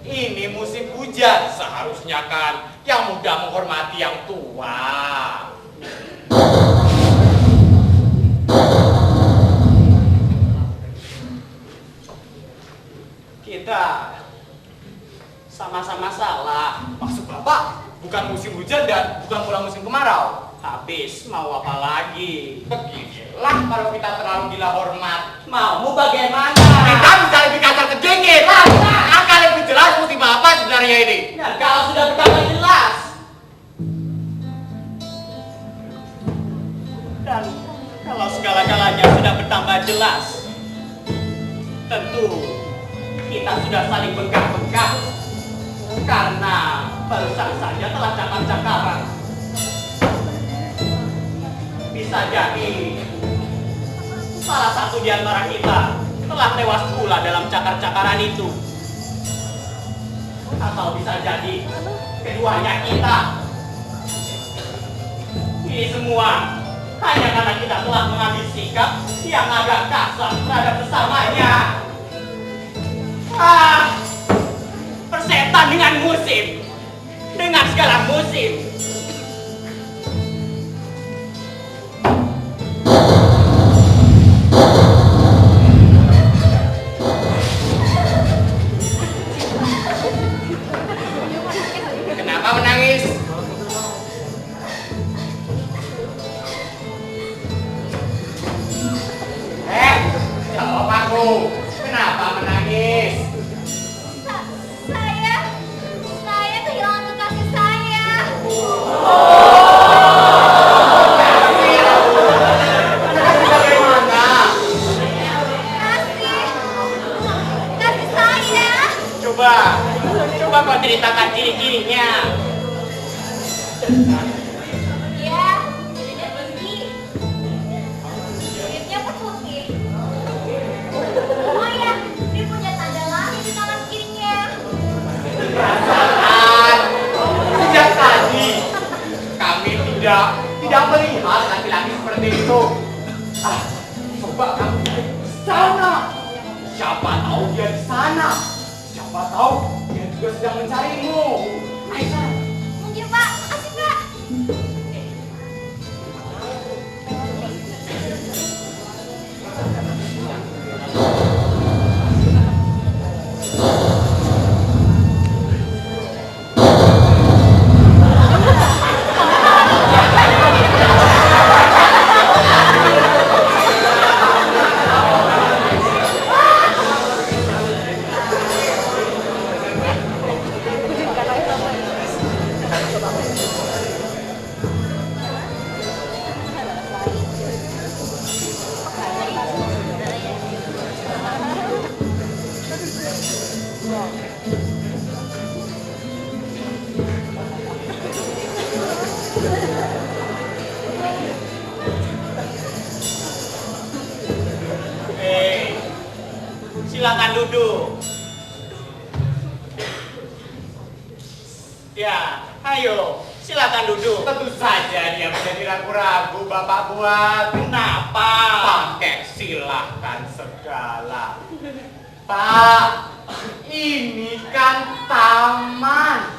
Ini musim hujan, seharusnya kan yang muda menghormati yang tua. hujan dan bukan pula musim kemarau. Habis mau apa lagi? Beginilah kalau kita terlalu gila hormat. Maumu bagaimana? Kita bisa lebih kasar sedikit. Akan lebih jelas musibah apa sebenarnya ini. Nah, kalau sudah bertambah jelas. Dan kalau segala-galanya sudah bertambah jelas, tentu kita sudah saling bengkak-bengkak karena barusan saja telah cakar-cakaran. Bisa jadi salah satu di antara kita telah tewas pula dalam cakar-cakaran itu. Atau bisa jadi keduanya kita. Ini semua hanya karena kita telah mengambil sikap yang agak kasar terhadap sesamanya. Persetan dengan musim, dengan segala musim. Kenapa menangis? Jawab aku. Kenapa menangis? Saya kehilangan kekasih saya. Bagaimana? Kasih saya. Coba kau ceritakan ciri-cirinya. Ya, dia pergi. Kulitnya putih. Oh ya, dia punya tanda langit di tangan kirinya. Perasaan sejak tadi kami tidak melihat laki-laki seperti itu. Coba kamu cari di sana. Siapa tahu dia di sana. Siapa tahu dia juga sedang mencarimu. Ayo sana. Mungkin Pak, asik Pak. Silakan duduk. Ya, ayo, silakan duduk. Tentu saja dia menjadi ragu-ragu Bapak buat. Kenapa? Pakai silahkan segala. Pak, ini kan taman.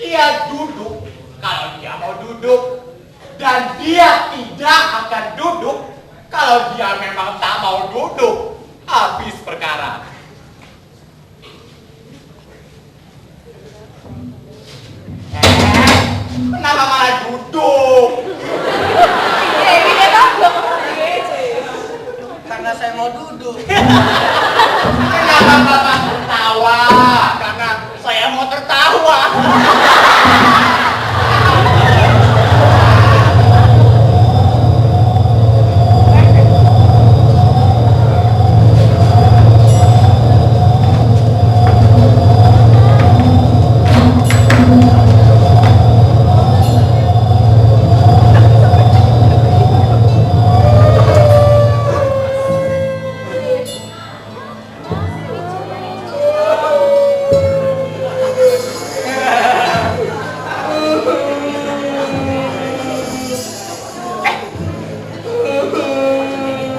Dia duduk kalau dia mau duduk. Dan dia tidak akan duduk kalau dia memang tak mau duduk. Habis perkara. Kenapa malah duduk? Karena saya mau duduk. Kenapa Bapak tertawa? Karena saya mau tertawa.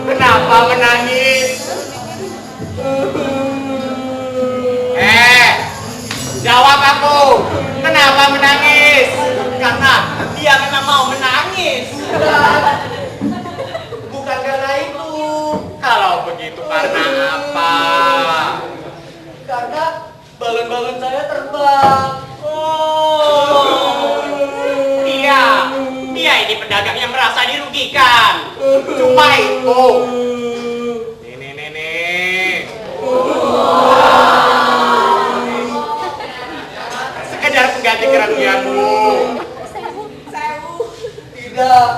Kenapa menangis? Jawab aku. Kenapa menangis? Karena dia memang mau menangis. Bukan karena itu. Kalau begitu karena apa? Karena balon-balon saya terbang. Oh, ini pedagang yang merasa dirugikan. Cuma itu. Nih. Sekedar pengganti kerugianmu. Tidak.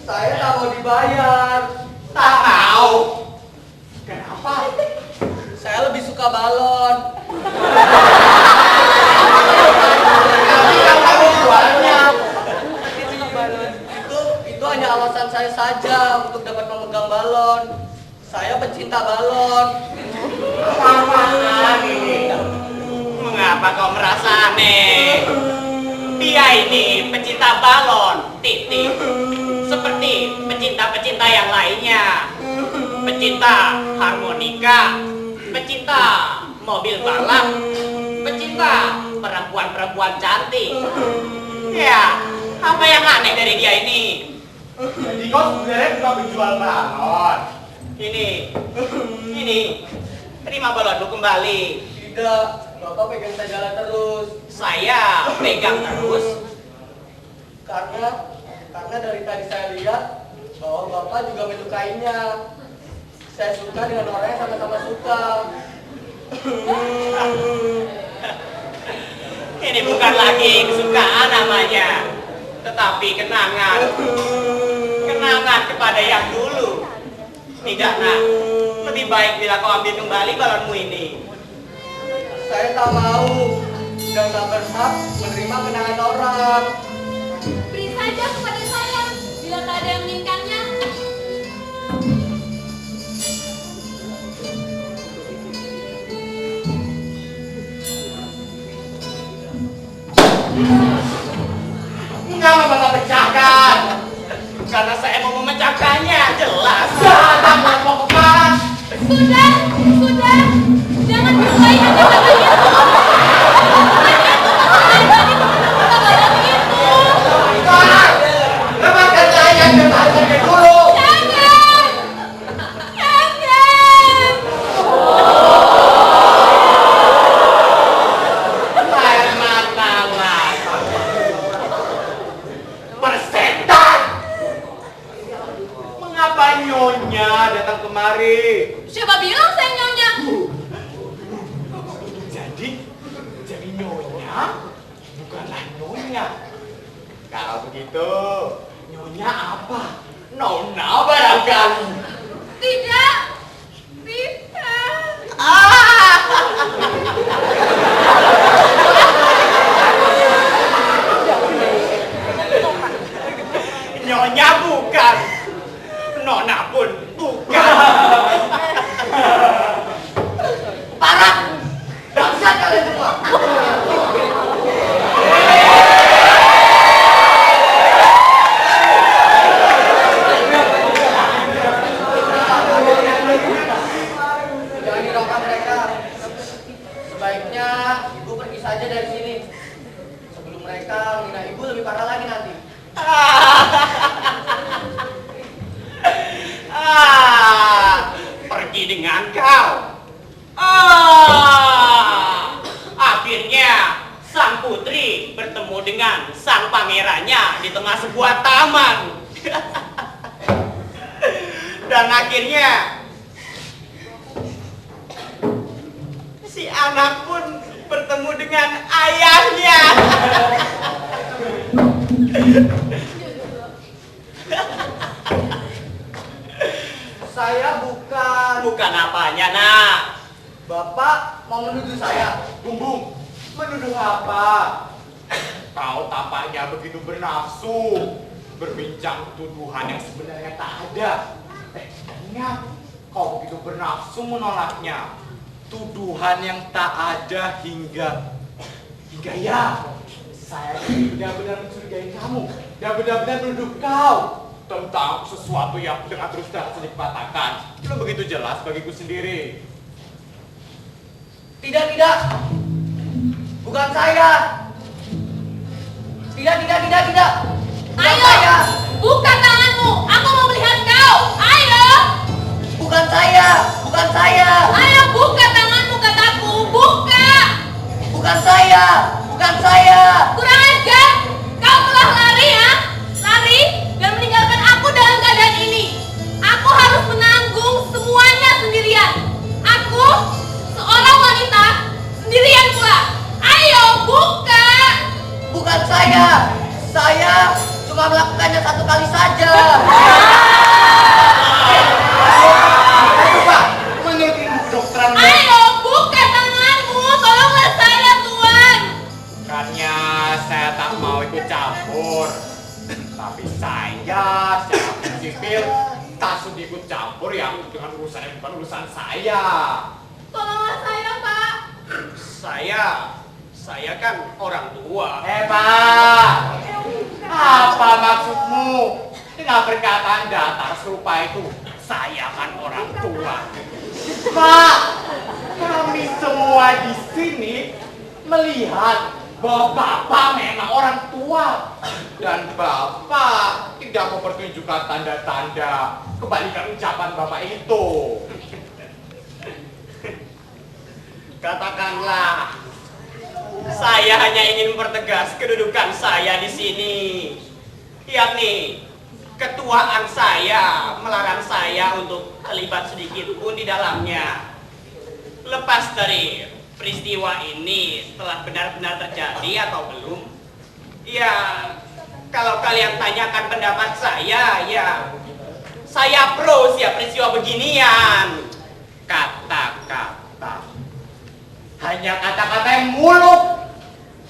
Saya tak mau dibayar. Tak mau. Kenapa? Saya lebih suka balon. Tapi kan kamu jualnya. Itu hanya alasan saya saja untuk dapat memegang balon. Saya pecinta balon. Apaan ini? Mengapa kau merasa aneh? Dia ini pecinta balon, titik. Seperti pecinta-pecinta yang lainnya. Pecinta harmonika, pecinta mobil balap, pecinta perempuan-perempuan cantik. Ya, apa yang aneh dari dia ini? Jadi kau sebenarnya juga menjual balon. Ini, terima balonmu kembali. Tidak, Bapak pegang saja jalan terus. Saya pegang terus. Karena dari tadi saya lihat bahwa Bapak juga menyukainya. Saya suka dengan orang yang sama-sama suka. Ini bukan lagi kesukaan namanya, tetapi kenangan. Kenangan kepada yang dulu. Tidak, nak. Lebih baik bila kau ambil kembali balonmu ini. Saya tak mau dan tak berhak menerima kenangan orang. Beri saja kepada saya bila tak ada yang menginginkannya. Mengapa Bapak pecahkan? Karena saya mau memecahkannya, jelas. Jangan melakukan. Sudah, jangan mulai aja sama itu. Lepaskan saya dan tahankan dulu. Jangan. Air mata persetan. Mengapa nyonya datang kemari? Siapa bilang saya nyonya? Jadi nyonya bukanlah nyonya. Kalau begitu, nyonya apa? Nona barangkali. Tidak. Nyonya bukan. Nona pun bukan. Parah! Dahsyat kalian semua! Jangan hiraukan mereka. Sebaiknya ibu pergi saja dari sini. Sebelum mereka menghina ibu lebih parah lagi nanti. Pergi dengan kau. Akhirnya sang putri bertemu dengan sang pangerannya di tengah sebuah taman. Dan akhirnya si anak pun bertemu dengan ayahnya. Saya Bukan apanya, nak? Bapak mau menuduh saya. Bumbung, menuduh apa? Kau tampaknya begitu bernafsu berbincang tuduhan yang sebenarnya tak ada. Ingat, kau begitu bernafsu menolaknya. Tuduhan yang tak ada hingga ya. Saya benar-benar mencurigai kamu dan benar-benar menuduh kau tentang sesuatu yang dengan terus terang saja dikatakan. Belum begitu jelas bagiku sendiri. Tidak. Bukan saya. Tidak. Bukan Ayo, saya. buka tanganmu. Aku mau melihat kau. Ayo. Bukan saya. Ayo, buka tanganmu, kataku. Buka. Bukan saya. Kurang ajar. Saya cuma melakukannya 1 kali saja. Pak, menurut ilmu kedokteran. Ayo, buka tanganmu. Tolonglah saya, Tuan. Bukannya saya tak mau ikut campur, tapi saya secara prinsipil tak sudi ikut campur yang dengan urusan yang bukan urusan saya. Tolonglah saya, Pak. Saya kan orang tua. Pak, apa maksudmu dengan perkataan datar serupa itu? Saya kan orang tua. Pak, kami semua di sini melihat bahwa Bapak memang orang tua. Dan Bapak tidak mempertunjukkan tanda-tanda kebalikan ucapan Bapak itu. Katakanlah, saya hanya ingin mempertegas kedudukan saya di sini, yakni ketuaan saya melarang saya untuk terlibat sedikit pun di dalamnya. Lepas dari peristiwa ini telah benar-benar terjadi atau belum, ya kalau kalian tanyakan pendapat saya, ya saya pro siap peristiwa beginian. Kata-kata, hanya kata-kata yang muluk.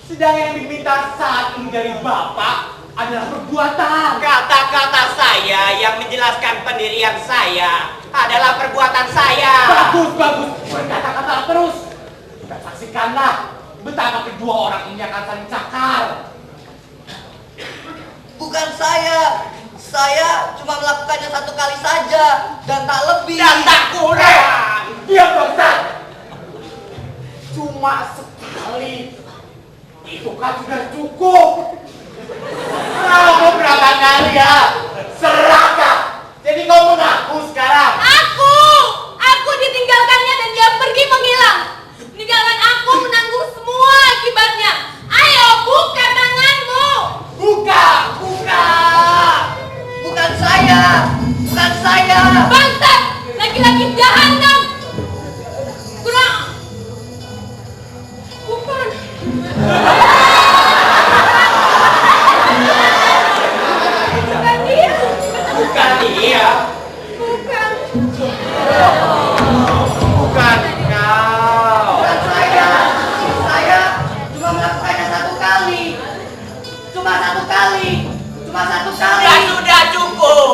Sedang yang diminta saat ini dari Bapak adalah perbuatan. Kata-kata saya yang menjelaskan pendirian saya adalah perbuatan saya. Bagus. Berkata-kata terus. Kita saksikanlah betapa kedua orang ini akan saling cakar. Bukan saya cuma melakukannya 1 kali saja dan tak lebih. Dan tak kurang. Diam, Ustaz. Cuma sekali. Itu kan sudah cukup. Kamu berapa kali ya? Serakah. Jadi kau mengaku sekarang. Aku ditinggalkannya dan dia pergi menghilang. Meninggalkan aku menanggung semua akibatnya. Ayo, buka tanganmu. Buka. Bukan saya. Bangsat, laki-laki jahanam. Kurang. Bukan. Bukan dia. Bukan dia. Bukan. Bukan kau. Bukan saya cuma melakukannya 1 kali. Cuma satu kali. Sudah cukup.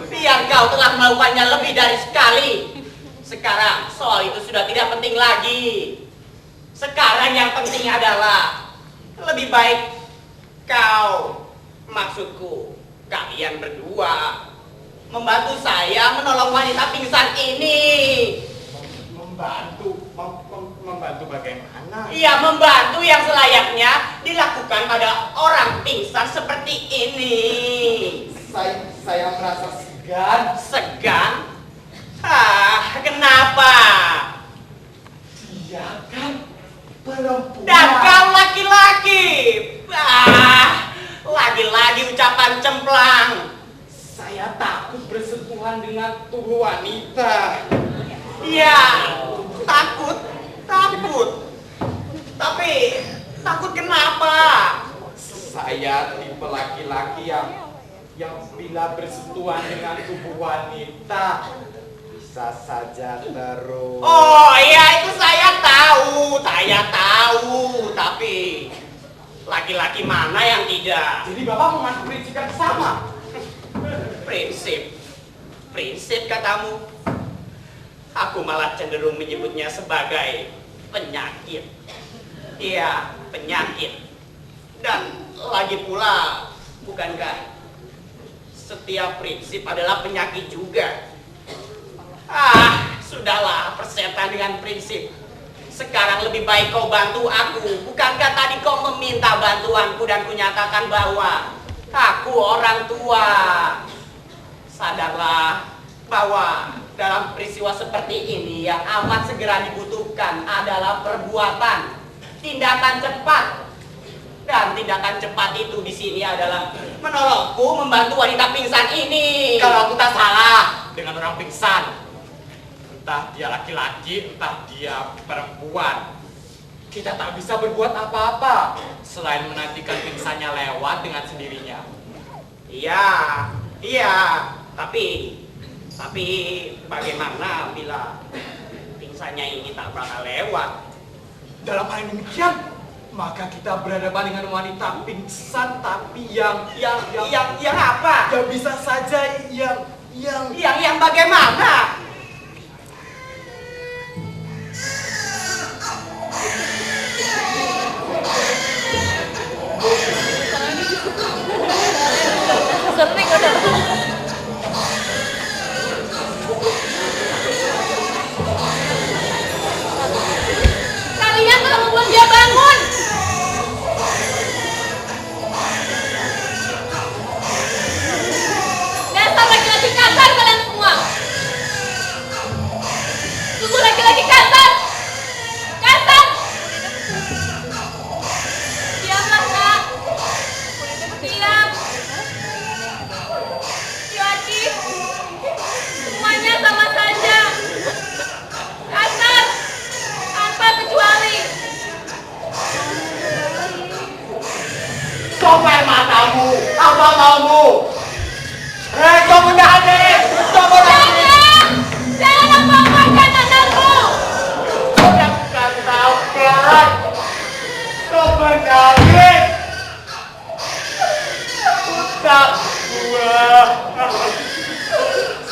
Biar kau telah melakukannya lebih dari sekali. Sekarang soal itu sudah tidak penting lagi. Sekarang yang penting adalah lebih baik maksudku kalian berdua membantu saya menolong wanita pingsan ini. Membantu bagaimana? Iya, membantu yang selayaknya dilakukan pada orang pingsan seperti ini. Saya merasa segan. Segan? Kenapa? Dia kan perempuan. Dan kau laki-laki. Lagi-lagi ucapan cemplang. Saya takut bersentuhan dengan tubuh wanita. Ya, takut. Tapi takut kenapa? Saya tipe laki-laki yang bila bersentuhan dengan tubuh wanita bisa saja terus. Oh iya, itu saya tahu. Tapi laki-laki mana yang tidak? Jadi Bapak mengaku prinsip yang sama. Prinsip katamu. Aku malah cenderung menyebutnya sebagai penyakit. Iya, penyakit. Dan lagi pula, bukankah setiap prinsip adalah penyakit juga? Sudahlah, persetan dengan prinsip. Sekarang lebih baik kau bantu aku. Bukankah tadi kau meminta bantuanku dan kunyatakan bahwa aku orang tua? Sadarlah bahwa dalam peristiwa seperti ini yang amat segera dibutuhkan adalah perbuatan, tindakan cepat. Dan tindakan cepat itu di sini adalah menolongku membantu wanita pingsan ini. Kalau aku tak salah dengan orang pingsan, entah dia laki-laki, entah dia perempuan, kita tak bisa berbuat apa-apa selain menantikan pingsannya lewat dengan sendirinya. Iya, tapi bagaimana bila pingsannya ini tak pernah lewat? Dalam hal demikian, maka kita berhadapan dengan wanita pingsan tapi yang apa? yang bisa saja Yang bagaimana? Sering udah. Kalian telah membuat dia bangun. Dasar laki-laki kasar kalian semua. Sungguh laki-laki kasar. Kasar. Diamlah, Kak. Diam. Laki, semuanya sama saja. Kasar, tanpa kecuali. Sampai matamu, apa maumu? Kau menangis, kau menangis. Jangan apa-apakan anakku. Kau yang katakan, kau menangis. Tak kuat,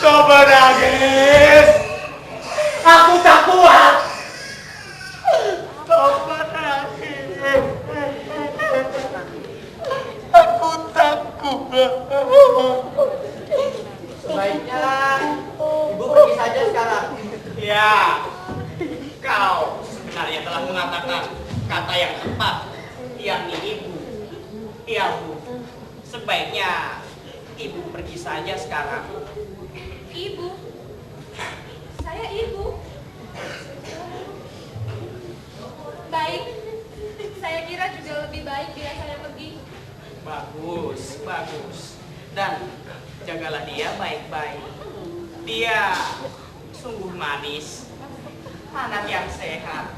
kau menangis. Aku tak kuat. Kau menangis. Aku tak kuat. Sebaiknya ibu pergi saja sekarang. Ya, kau sebenarnya telah mengatakan kata yang tepat, yakni ibu. Iya, Bu. Sebaiknya ibu pergi saja sekarang. Ibu, saya ibu. Baik, saya kira juga lebih baik bila saya pergi. Bagus. Dan jagalah dia baik-baik. Dia sungguh manis, anak yang sehat.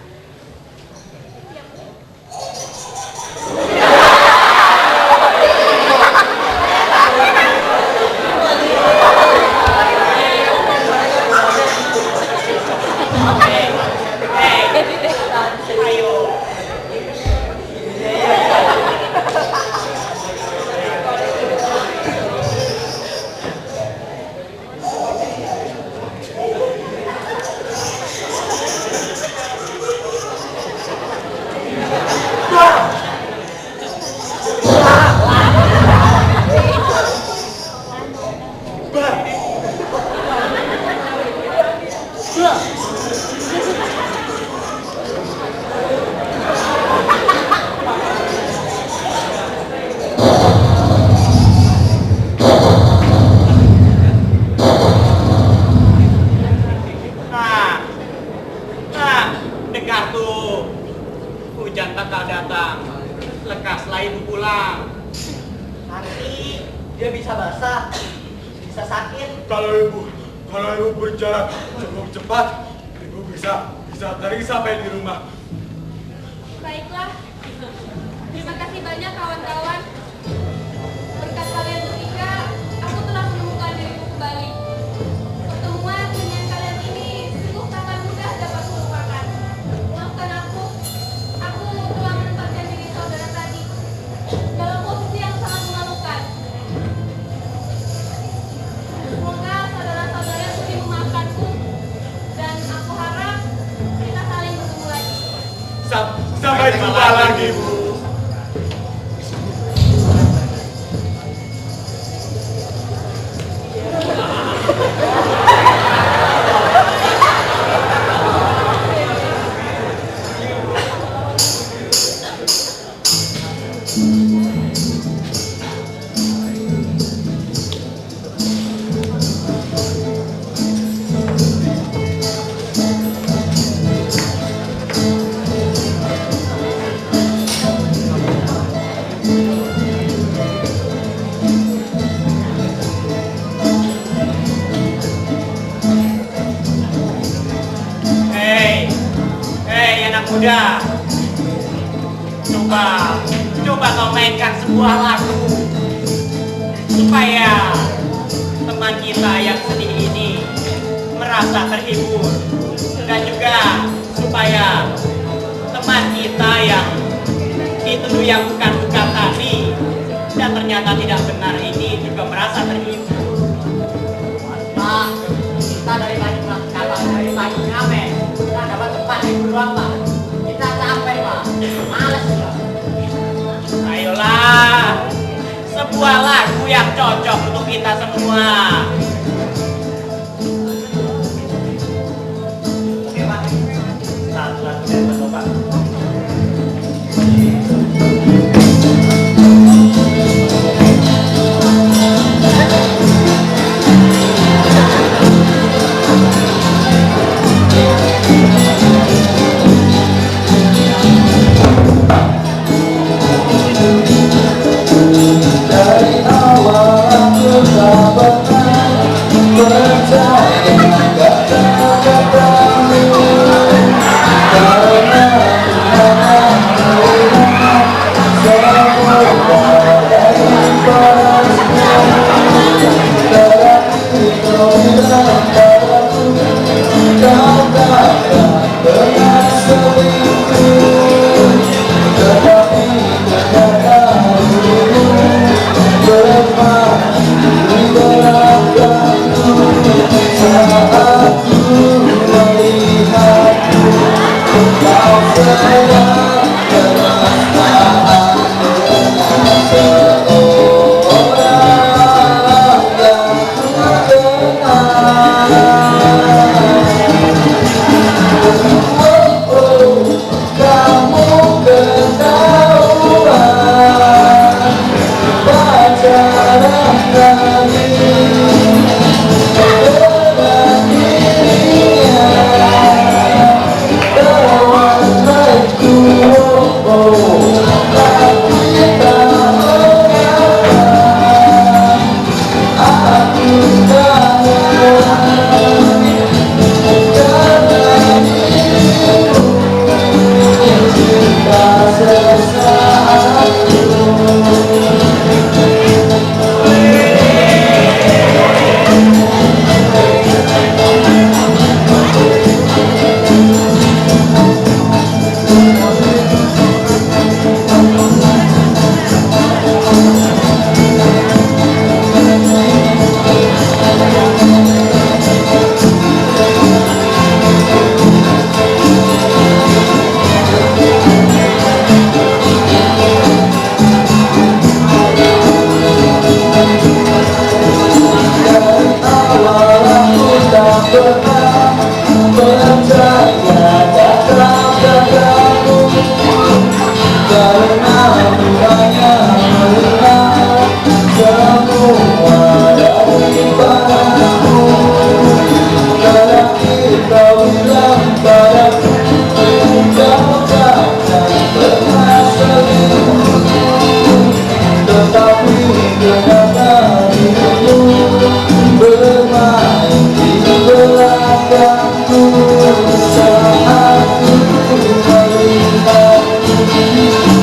Ayo. Dengar tuh, hujan tak datang, lekaslah ibu pulang. Nanti dia bisa basah, bisa sakit. Kalau ibu berjalan cukup cepat, ibu bisa tarik sampai di rumah. Baiklah, terima kasih banyak kawan-kawan. Berkat kalian bertiga, aku telah menemukan diriku kembali. Pertemuan dengan kalian ini sungguh sangat mudah dapat kulupakan. Maafkan aku telah menempatkan diri saudara tadi dalam posisi yang sangat memalukan. Semoga saudara-saudara sudi memaafkanku, dan aku harap kita saling bertemu lagi. Sampai jumpa lagi, Bu. Hei anak muda, Coba kau mainkan sebuah lagu supaya teman kita yang sedih ini merasa terhibur, dan juga supaya teman kita yang dituduh yang bukan-bukan tadi dan ternyata tidak benar ini juga merasa terhibur. Pak, kita dari pagi ngamen, kita dapat tempat yang beruang, Pak. Kita capek, Pak. Males, Pak. Ayolah, sebuah lagu yang cocok untuk kita semua. Oke, Pak. Satu lagu dari Bapak. Dari awal aku tak pernah percaya kata-katamu, karena aku melihat semua dari parasnya. Tetapi kau bilang padaku, kau takkan pernah selingkuh. Tetapi ternyata bermain di belakangku saat aku melihatmu. Kau sedang bermesraan dengan seorang yang ku kenal. Kamu ketahuan pacaran lagi dengan dirinya, temanku. Tapi tak mengapa aku kangen, karena dirimu cinta sesaatku. Dari awal aku tak pernah percaya kata-katamu, karena aku hanya melihat semua dari parasmu. Tetapi kau bilang padaku, kau takkan pernah selingkuh. Tetapi ternyata dirimu bermain di belakangku saat ku melihat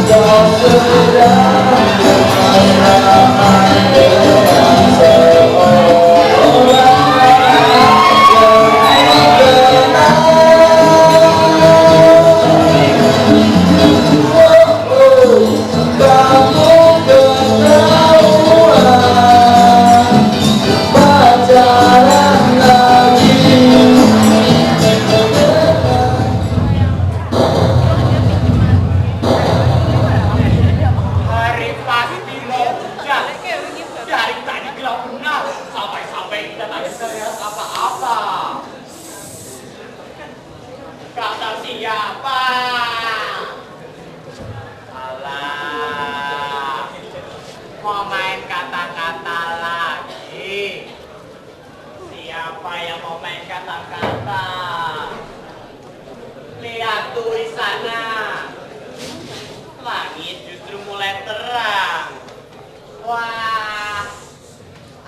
kau sedang bermesraan dengan seorang yang ku kenal. Kamu ketahuan pacaran lagi. Hari pasti mau hujan. Dari tadi gelap benar, sampai-sampai kita tak bisa lihat apa-apa. Kata siapa? Alah, mau main kata-kata lagi. Siapa yang mau main kata-kata? Lihat tuh di sana. Langit justru mulai terang. Wah,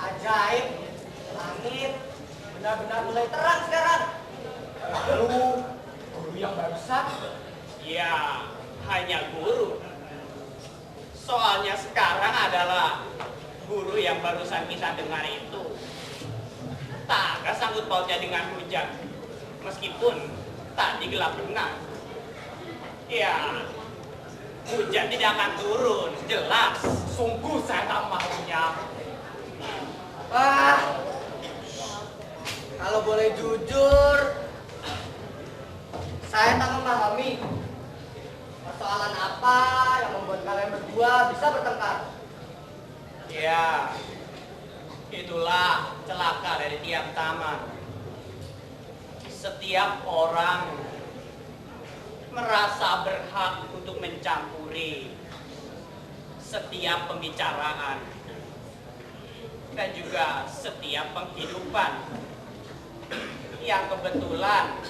ajaib. Langit benar-benar mulai terang sekarang. Lalu, guru yang barusan Ya, hanya guru. soalnya sekarang adalah guru yang barusan kita dengar itu tak ada sangkut pautnya dengan hujan, meskipun tadi gelap benar. Ya, hujan tidak akan turun, jelas. Sungguh saya tak maunya. Kalau boleh jujur, saya tak memahami persoalan apa yang membuat kalian berdua bisa bertengkar. Ya, itulah celaka dari tiap taman. Setiap orang merasa berhak untuk mencampuri setiap pembicaraan dan juga setiap penghidupan yang kebetulan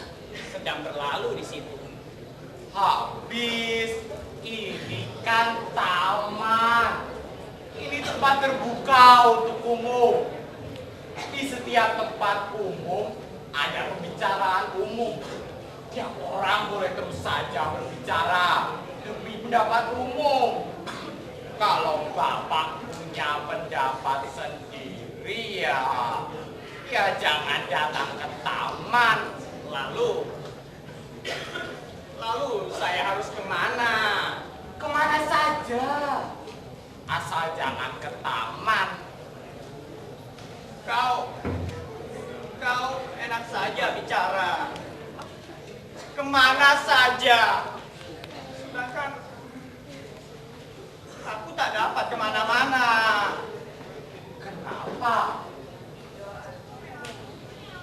sedang berlalu di situ. Habis, ini kan taman. Ini tempat terbuka untuk umum. Di setiap tempat umum ada pembicaraan umum. Tiap orang boleh terus saja berbicara demi pendapat umum. Kalau Bapak punya pendapat sendiri ya jangan datang ke taman. Lalu saya harus kemana? Kemana saja, asal jangan ke taman. Kau enak saja bicara. Kemana saja? Sedangkan aku tak dapat kemana-mana. Kenapa?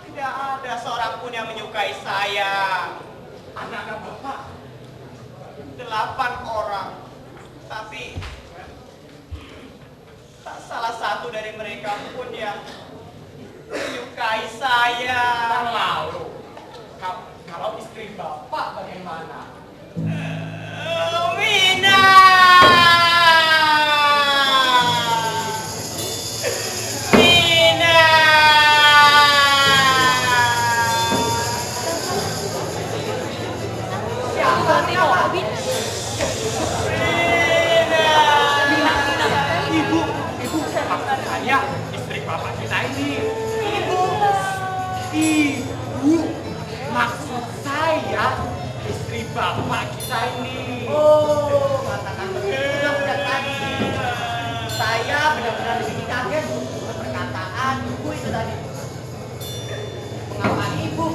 Tidak ada seorang pun yang menyukai saya. Anak-anak Bapak 8 orang. Tapi tak salah satu dari mereka pun yang menyukai saya. lalu kalau istri Bapak bagaimana? Mina! Mina! Siapa nih Robin? Ibu, maksud saya istri Bapak kita ini. Ibu, maksud saya istri Bapak kita ini. Oh, katakan begitu sejak tadi. Saya benar-benar dibikin kaget dengan perkataan ibu itu tadi. Mengapa ibu?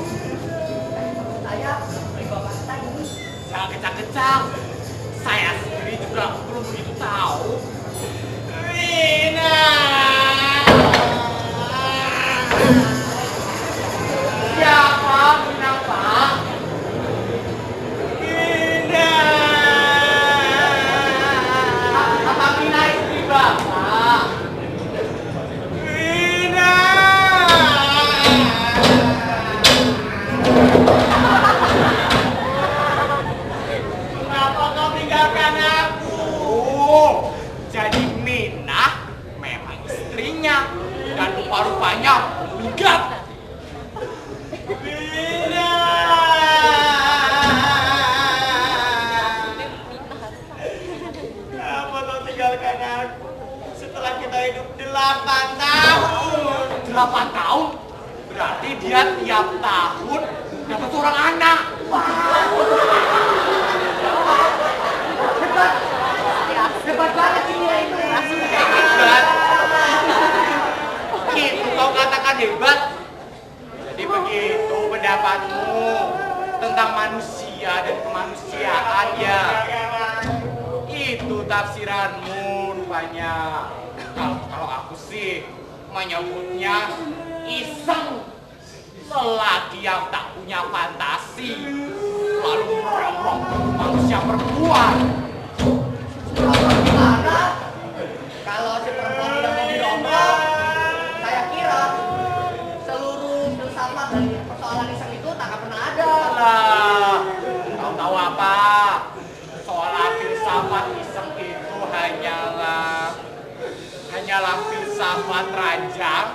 Maksud saya, istri bapak tadi. Jangan kecang-kecang. Saya sendiri juga belum begitu tahu. Mina! Siapa Mina, Pak? Mina! Apa Mina istri Bapak? Mina! Kenapa kau tinggalkan aku? Oh, jadi Mina memang istrinya dan rupa-rupanya minggat. Mina! Kenapa kau tinggalkan aku? Setelah kita hidup 8 tahun. 8 tahun? Berarti dia tiap tahun dapat seorang anak. Hebat banget ini ya itu. Hebat. Itu kau katakan hebat. Jadi begitu pendapatmu tentang manusia dan kemanusiaan ya. Itu tafsiranmu rupanya. Kalau aku sih menyebutnya iseng. Selagi yang tak punya fantasi lalu merongrong manusia perempuan. Gimana? Kalau si perempuan tidak mau dirombrong, saya kira seluruh filsafat dari persoalan iseng itu tak akan pernah ada. Lah, kau tahu apa? Soal filsafat iseng itu hanyalah filsafat ranjang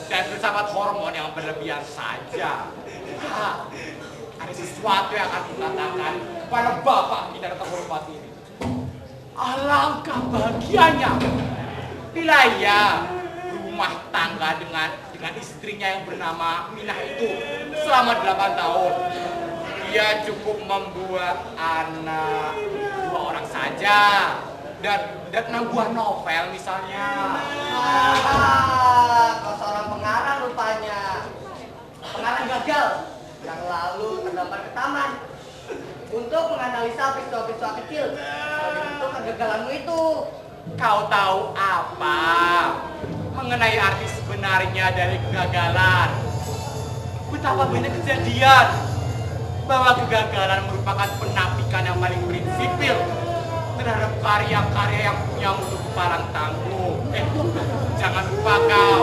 dan filsafat hormon yang berlebihan saja. Ada sesuatu yang akan kukatakan pada Bapak kita terhormat ini. Alangkah bahagianya bila ia rumah tangga dengan istrinya yang bernama Minah itu selama 8 tahun. Dia cukup membuat anak 2 orang saja dan 6 buah novel misalnya. Kau seorang pengarang rupanya. Pengarang gagal yang lalu terdampar ke taman untuk menganalisa peristiwa-peristiwa kecil sebagai bentuk kegagalanmu itu. Kau tahu apa mengenai arti sebenarnya dari kegagalan? Betapa banyak kejadian bahwa kegagalan merupakan penapikan yang paling prinsipil terhadap karya-karya yang punya mutu kepalang tangguh. Jangan lupa kau,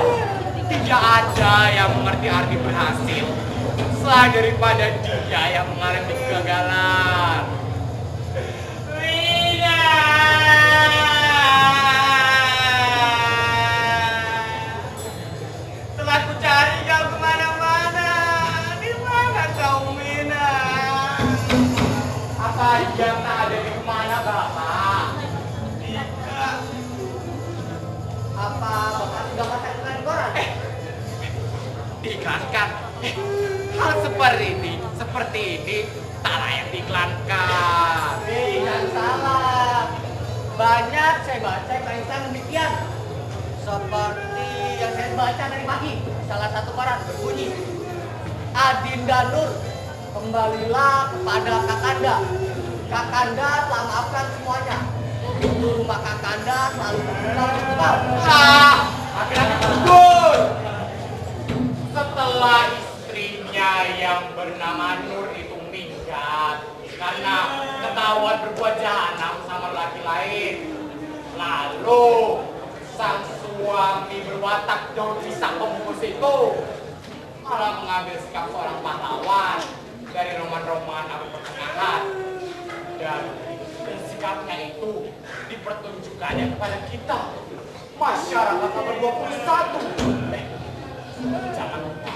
tidak ada yang mengerti arti berhasil selain daripada dia yang mengalami kegagalan. Telah ku cari kau kemana-mana. Di mana kau, Mina? Apa dia tak ada di mana, Bapak? Tidak. Apa Bapak sudah pasang iklan di koran? Diiklankan. Hal seperti ini tak layak diiklankan. Jangan salah. Banyak saya baca iklan demikian. Seperti yang saya baca dari pagi. Salah satu koran berbunyi, Adinda Nur, kembalilah kepada Kakanda. Kakanda telah maafkan semuanya. Pintu rumah Kakanda selalu terbuka untuk kau. Laki-laki tersebut setelah istrinya yang bernama Nur itu minggat karena ketahuan berbuat jahanam sama laki lain. Lalu sang suami berwatak daun pisang pembungkus itu malah mengambil sikap seorang pahlawan dari roman-roman abad pertengahan, dan sikapnya itu dipertunjukkannya kepada kita masyarakat abad 21. Jangan lupa,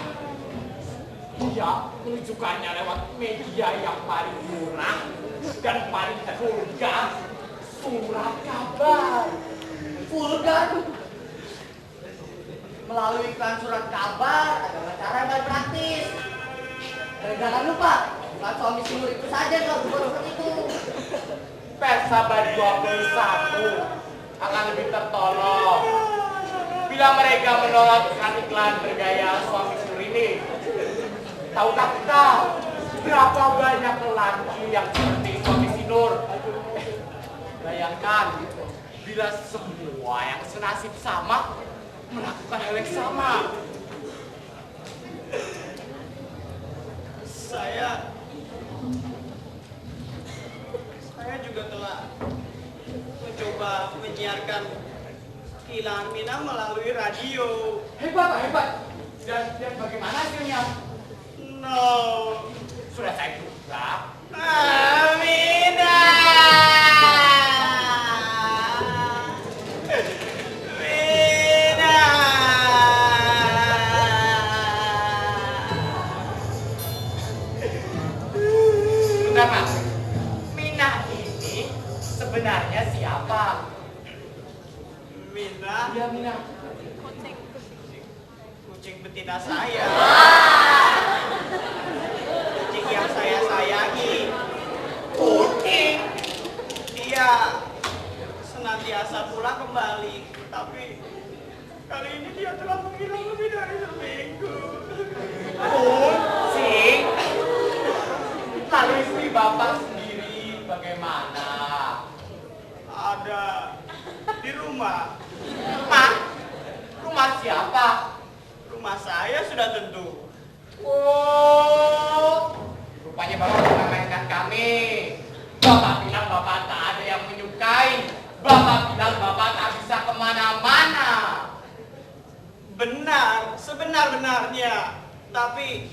dia menunjukkannya lewat media yang paling murah dan paling vulgar, surat kabar. Vulgar. Melalui iklan surat kabar adalah cara yang paling praktis. Dan jangan lupa, bukan suami si Nur itu saja yang berbuat seperti itu. Pers abad 21 akan lebih tertolong bila mereka menolak iklan bergaya suami Nur ini. Tahukah kita berapa banyak lelaki yang seperti suami Nur? Bayangkan bila semua yang senasib sama melakukan hal yang sama. Saya juga telah mencoba menyiarkan Kilangan Mina melalui radio. Hebat. Dan bagaimana hasilnya? No. Sudah saya duga. Mina. Bentar, Pak. Minah ini sebenarnya siapa? Mina, Iya, Minah. kucing betina saya. Kucing yang saya sayangi. Kucing. Dia senantiasa pulang kembali, tapi kali ini dia telah menghilang lebih dari seminggu. Kucing. Lalu istri Bapak sendiri bagaimana? Ada di rumah. Rumah siapa? Rumah saya sudah tentu. Oh, rupanya Bapak mengamankan kami. Bapak bilang Bapak tak ada yang menyukai. Bapak bilang Bapak tak bisa kemana-mana. Benar, sebenar-benarnya. Tapi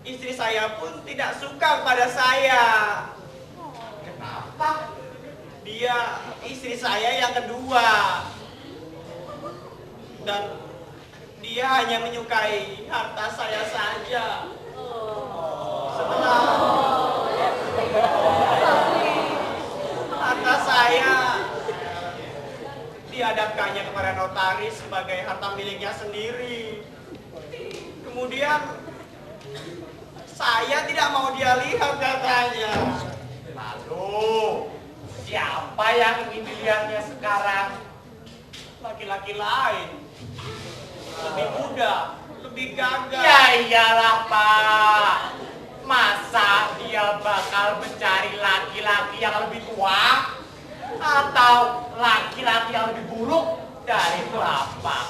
istri saya pun tidak suka pada saya. Kenapa? Dia istri saya yang kedua. Dan dia hanya menyukai harta saya saja. Sebenarnya harta saya diadakannya kepada notaris sebagai harta miliknya sendiri. Kemudian saya tidak mau dia lihat katanya. Lalu, siapa yang ingin dilihatnya sekarang? Laki-laki lain, lebih muda, lebih gagah. Ya iyalah Pak. Masa dia bakal mencari laki-laki yang lebih tua? Atau laki-laki yang lebih buruk dari telapak?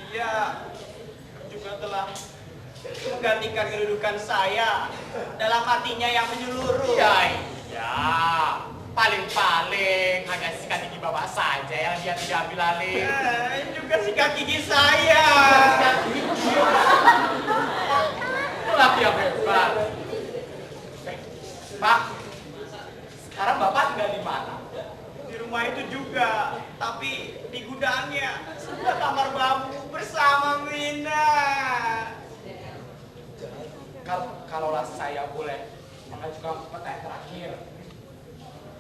Dia juga telah menggantikan kedudukan saya dalam hatinya yang menyeluruh. Ya iya. Paling-paling hanya sikat gigi bapak saja yang dia tidak ambil alih. Juga sikat gigi saya. Sikat gigi. Laki yang hebat. Pak, sekarang bapak tinggal di mana? Di rumah itu juga, tapi di gudangnya sebelah kamar bambu bersama Mina. Kalaulah saya boleh mengajukan pertanyaan terakhir,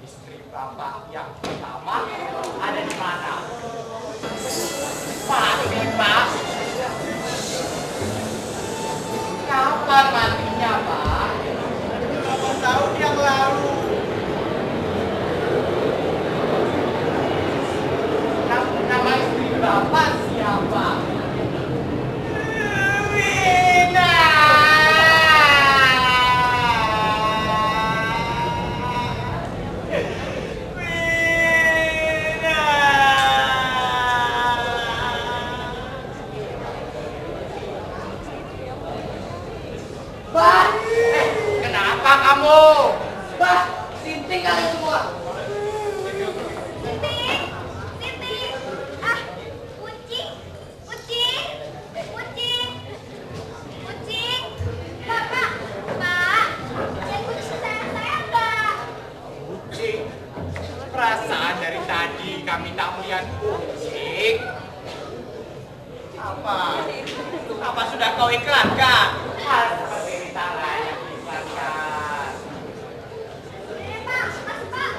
istri bapak yang pertama ada di mana? Mati Pak. Kapan matinya Pak? 8 tahun yang lalu. Nama istri bapak siapa? Mina. Bah, Kenapa kamu? bah, sinting kalian semua. Titik, titik. Ah, kucing, kucing, kucing, kucing. Bapak, Pak, yang kucing saya Pak. Kucing. Perasaan dari tadi kami tak melihat kucing. Apa sudah kau iklankan? Hal seperti ini tak layak diiklankan. Pak, Mas Pak.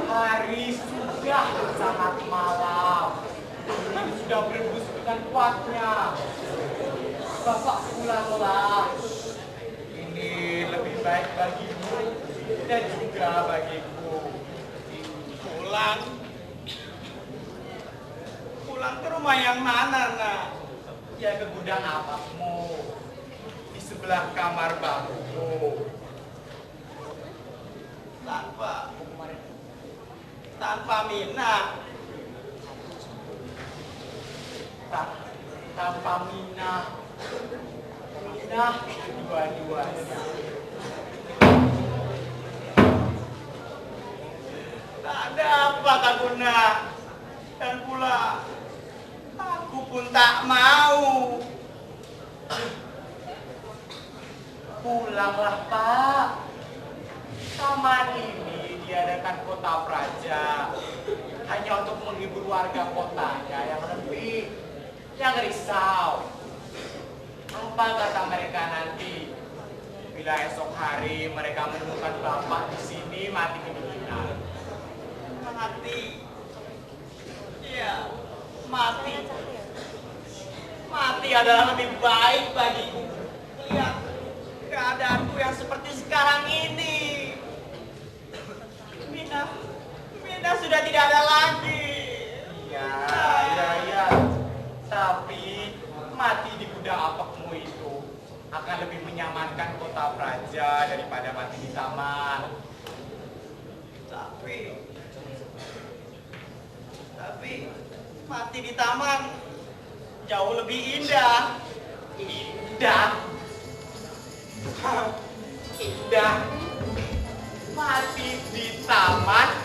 Hari sudah sangat malam. Ini sudah berembus dengan kuatnya. Bapak pulanglah. Ini lebih baik bagimu dan juga bagiku. Pulang. Pulang ke rumah yang mana, nak? Ya ke gudang apakmu di sebelah kamar bambumu. Tanpa Mina. Tanpa Mina. Mina dua-duanya. Tak dapat aku, nak. Dan pula aku pun tak mau. Pulanglah Pak. Taman ini diadakan Kota Praja hanya untuk menghibur warga kotanya yang lebih, yang risau. Apa kata mereka nanti bila esok hari mereka menemukan bapak di sini mati kedinginan? Mati. Iya, mati. Mati adalah lebih baik bagiku. Lihat keadaanku yang seperti sekarang ini. Mina sudah tidak ada lagi. Iya. Tapi mati di gudang apakmu itu akan lebih menyamankan Kota Praja daripada mati di taman. Tapi mati di taman jauh lebih indah. Indah. Indah. mati di taman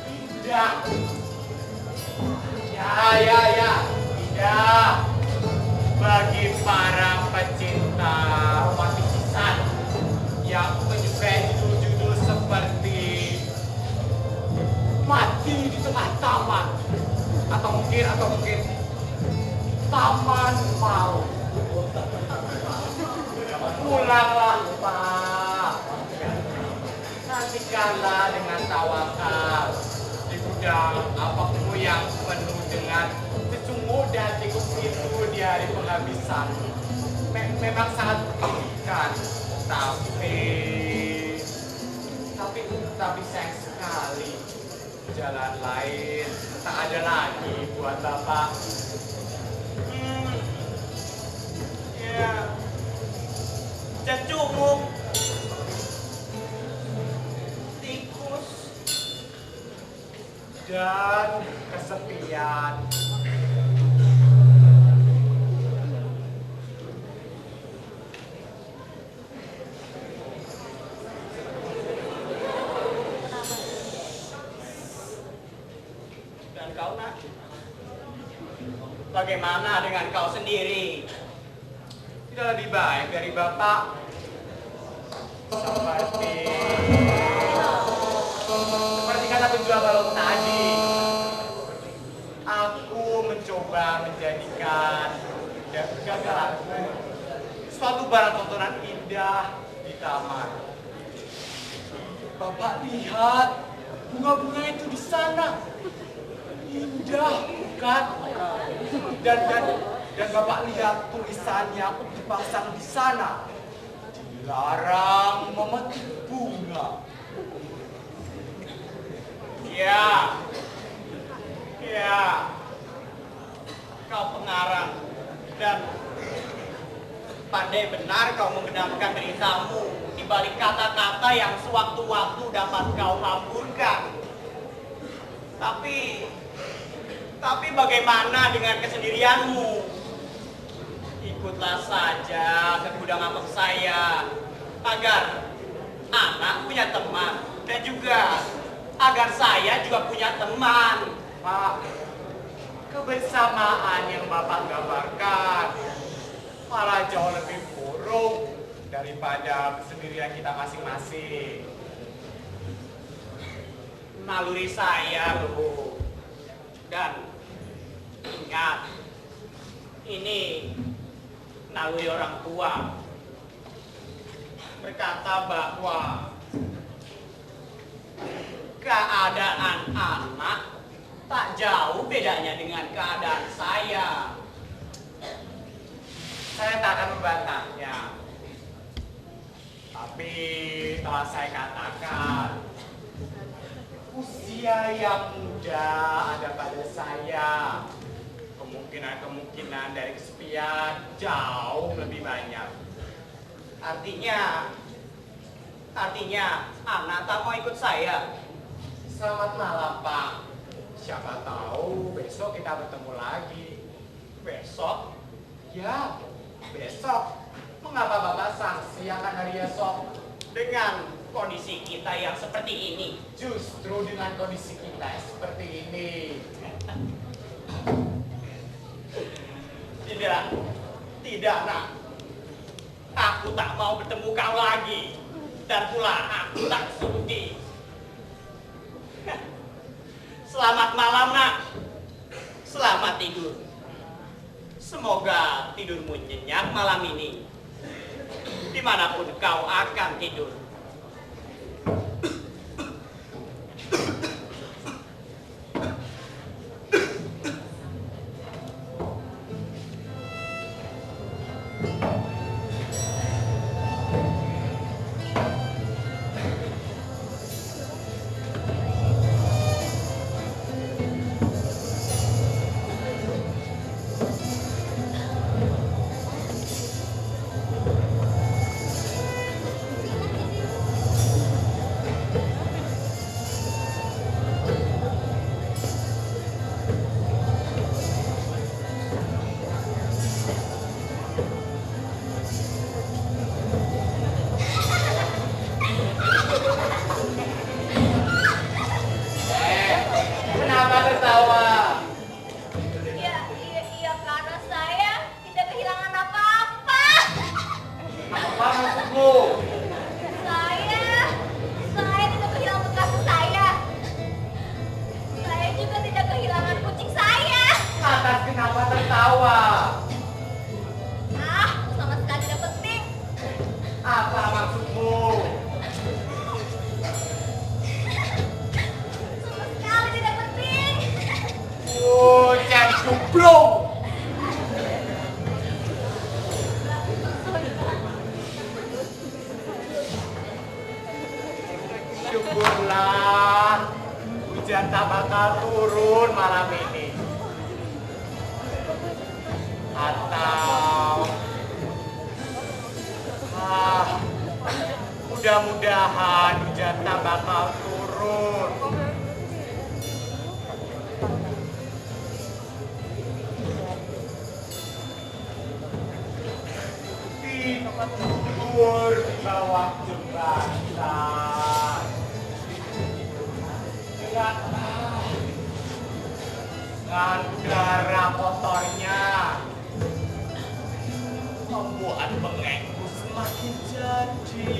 indah. Ya, indah. Bagi para pecinta romantisisan yang menyukai judul-judul seperti mati di tengah taman atau mungkin taman maut. Pulanglah Pak, nantikanlah dengan tawakal di gudang apapun yang penuh dengan cecunguk dan tikus itu di hari penghabisan. Memang sangat menyedihkan, tapi sayang sekali jalan lain tak ada lagi buat Bapak. Ya, cecunguk, tikus, Dan kesepian. dan kau nak? Bagaimana dengan kau sendiri? Tidak lebih baik dari Bapak. Seperti kata penjual balon tadi, aku mencoba menjadikan kegagalanku suatu barang tontonan indah di taman. Bapak lihat bunga-bunga itu di sana, indah bukan? Dan Bapak lihat tulisannya dipasang di sana, dilarang memetik bunga. Ya, kau pengarang dan pandai benar kau membenarkan beritamu di balik kata-kata yang sewaktu-waktu dapat kau hamburkan. Tapi bagaimana dengan kesendirianmu? Ikutlah saja ke gudang apel saya agar anak punya teman dan juga agar saya juga punya teman. Pak, kebersamaan yang Bapak gambarkan malah jauh lebih buruk daripada kesendirian kita masing-masing. Naluri saya loh. Dan ingat, ini naluri orang tua berkata bahwa keadaan anak tak jauh bedanya dengan keadaan saya. Saya tak akan membantahnya. Tapi telah saya katakan, usia yang muda ada pada saya. Kemungkinan dari kesepian jauh lebih banyak. Artinya anak tak mau ikut saya. Selamat malam, Pak. Siapa tahu besok kita bertemu lagi. Besok? Ya, besok. Mengapa Bapak sanksi akan hari esok? Dengan kondisi kita yang seperti ini. Justru dengan kondisi kita yang seperti ini. Tidak nak. Aku tak mau bertemu kau lagi. Dan pula aku tak sudi. Selamat malam nak. Selamat tidur. Semoga tidurmu nyenyak malam ini. Dimanapun kau akan tidur. Jomblo. Syukurlah hujan tak bakal turun malam ini. Atau mudah-mudahan hujan tak bakal turun. Tidur di bawah jembatan. Dengan udara kotornya membuat bengekku semakin jadi.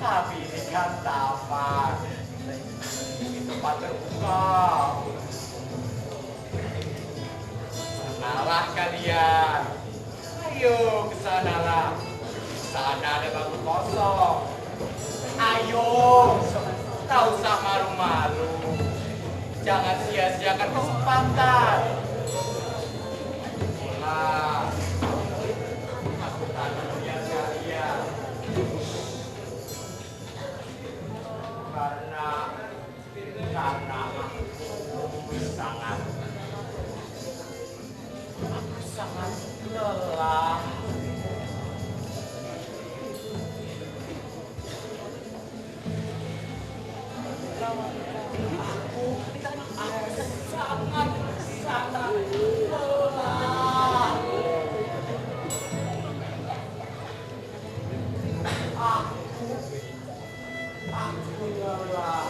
Tapi ini kan taman, ini tempat terbuka. Sanalah kalian, ayo ke sanalah. Sana ada bangku kosong. Ayo, tak usah malu-malu. Jangan sia-siakan kesempatan. Nah, aku takut lihat kalian. Karena aku sangat lelah. Aku sangat lelah. Aku lelah.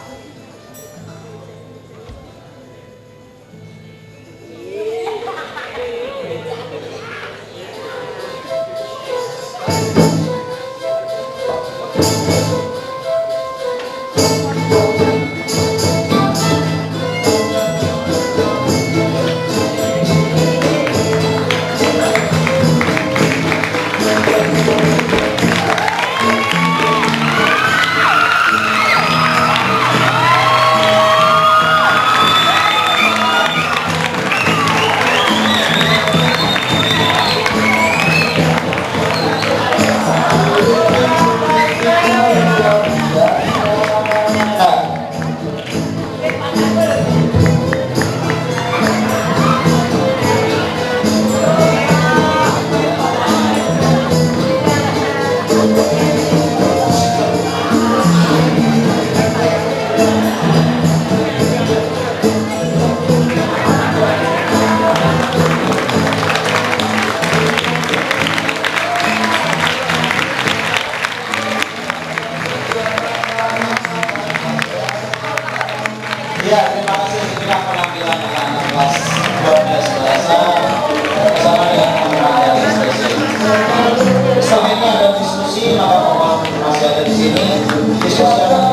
Ya, terima kasih. Inilah penampilan anak-anak kelas 12 bahasa bersama dengan anak-anak yang spesial. Setelah ini ada diskusi, maka Bapak masih ada di sini. Diskusi